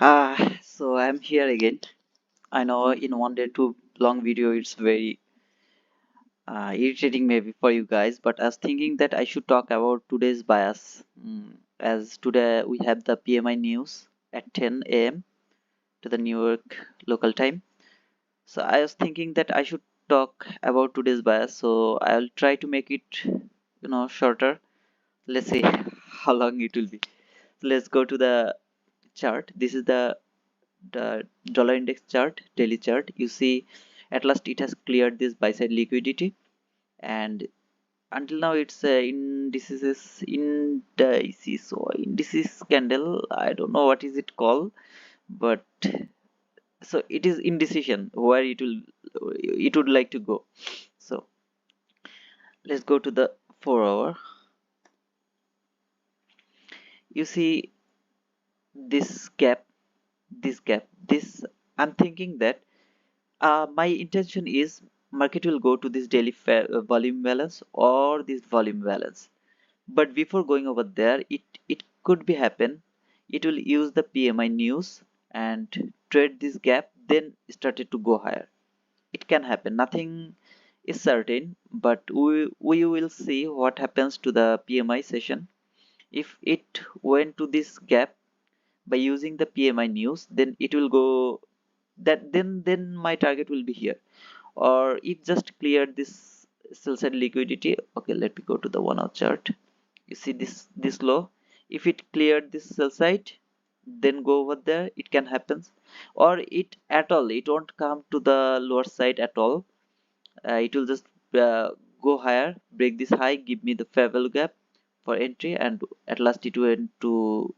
So I'm here again. I know in one day too long video it's very irritating maybe for you guys, but I was thinking that I should talk about today's bias. As today we have the PMI news at 10 a.m. to the New York local time. So I was thinking that I should talk about today's bias. So I'll try to make it, shorter. Let's see how long it will be. So let's go to the chart. This is the dollar index chart, daily chart. You see at last it has cleared this buy side liquidity, and until now it's indices or indices candle. I don't know what is it called, but so it is indecision where it would like to go. So let's go to the 4 hour. You see this gap, this I'm thinking that my intention is market will go to this daily volume balance or this volume balance. But before going over there, it could be happen. It will use the PMI news and trade this gap, then started to go higher. It can happen. Nothing is certain, but we will see what happens to the PMI session. If it went to this gap by using the PMI news, then it will go that then my target will be here, or it just cleared this sell side liquidity. Okay, let me go to the 1 hour chart. You see this low, if it cleared this sell side, then go over there. It can happen, or it won't come to the lower side at all. It will just go higher, break this high, give me the fair value gap for entry, and at last it went to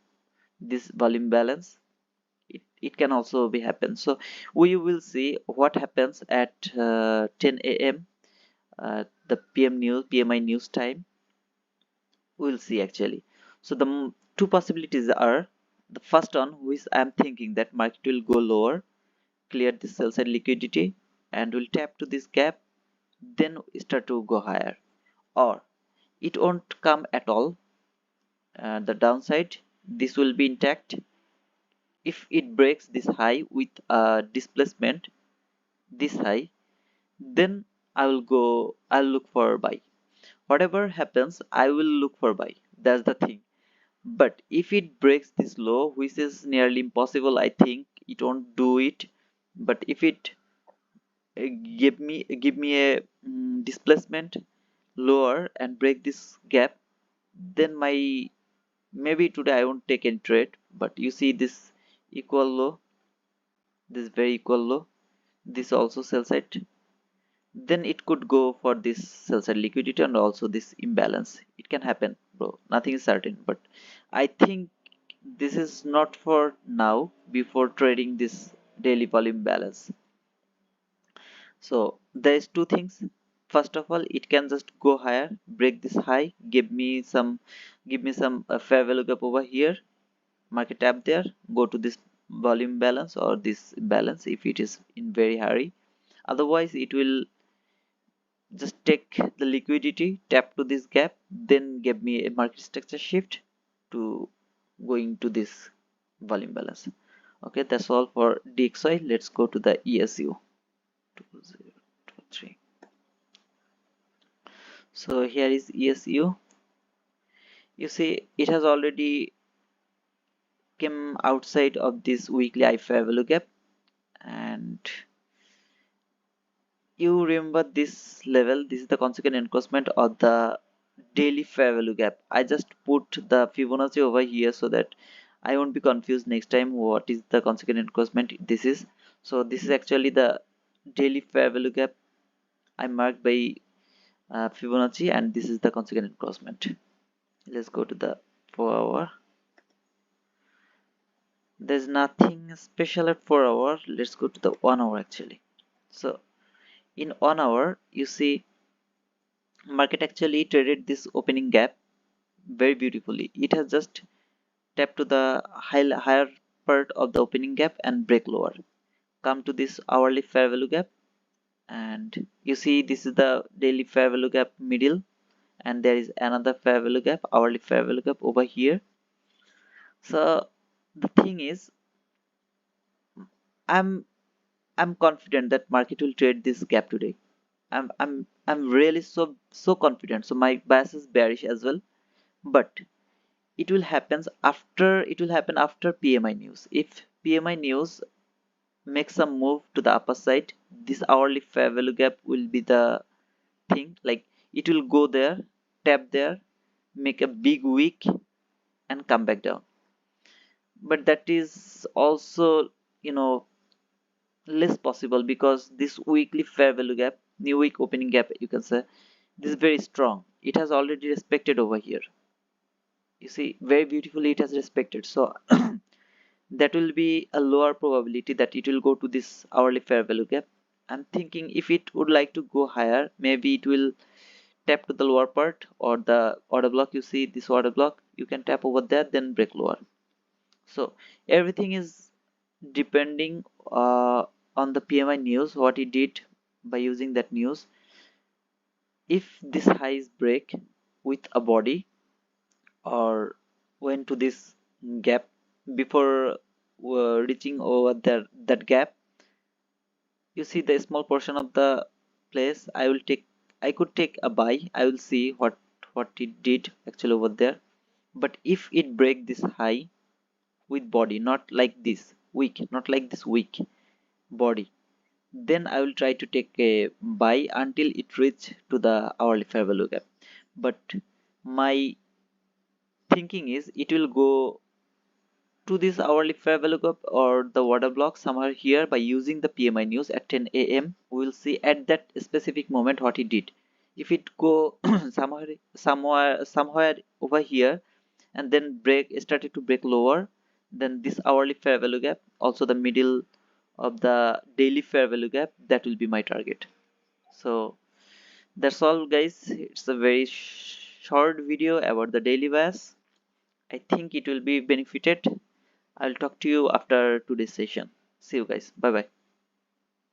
this volume balance. It can also be happen. So we will see what happens at 10 a.m. The PMI news time. We'll see actually. So the two possibilities are, the first one, which I'm thinking that market will go lower, clear the sell side liquidity, and will tap to this gap, then start to go higher, or it won't come at all. The downside, this will be intact. If it breaks this high with a displacement this high, then I'll look for buy. Whatever happens, I will look for buy. That's the thing. But if it breaks this low, which is nearly impossible, I think it won't do it. But if it give me a displacement lower and break this gap, then my maybe today I won't take any trade. But you see this equal low, this very equal low, this also sell side, then it could go for this sell side liquidity and also this imbalance. It can happen, bro. Nothing is certain, but I think this is not for now before trading this daily volume balance. So there's two things. First of all, it can just go higher, break this high, give me some fair value gap over here, market tap there, go to this volume balance or this balance if it is in very hurry. Otherwise, it will just take the liquidity, tap to this gap, then give me a market structure shift to going to this volume balance. Okay, that's all for DXY. Let's go to the ESU 2023. So here is ESU. You see it has already came outside of this weekly I fair value gap, and you remember this level. This is the consequent encroachment of the daily fair value gap. I just put the Fibonacci over here so that I won't be confused next time what is the consequent encroachment. This is actually the daily fair value gap I marked by Fibonacci, and this is the consequent encroachment. Let's go to the 4 hour. There's nothing special at 4 hour. Let's go to the 1 hour actually. So in 1 hour, you see market actually traded this opening gap very beautifully. It has just tapped to the higher part of the opening gap and break lower. Come to this hourly fair value gap, and you see this is the daily fair value gap middle, and there is another fair value gap, hourly fair value gap over here. So the thing is, I'm I'm confident that market will trade this gap today. I'm really so confident. So my bias is bearish as well, but it will happen after PMI news. If PMI news makes some move to the upper side, this hourly fair value gap will be the thing. Like it will go there, tap there, make a big wick, and come back down. But that is also, you know, less possible because this weekly fair value gap, new week opening gap, you can say, this is very strong. It has already respected over here. You see, very beautifully it has respected. So that will be a lower probability that it will go to this hourly fair value gap. I'm thinking if it would like to go higher, maybe it will tap to the lower part or the order block. You see this order block, you can tap over there, then break lower. So everything is depending on the PMI news, what it did by using that news. If this high is break with a body or went to this gap before reaching over there, that gap, you see the small portion of the place, I could take a buy. I will see what it did actually over there. But if it break this high with body, not like this weak, not like this weak body, then I will try to take a buy until it reach to the hourly fair value gap. But my thinking is it will go to this hourly fair value gap or the order block somewhere here by using the PMI news at 10 a.m. We will see at that specific moment what it did. If it go somewhere over here and then break started to break lower, then this hourly fair value gap, also the middle of the daily fair value gap, that will be my target. So that's all guys. It's a very short video about the daily bias. I think it will be benefited. I'll talk to you after today's session. See you guys. Bye bye.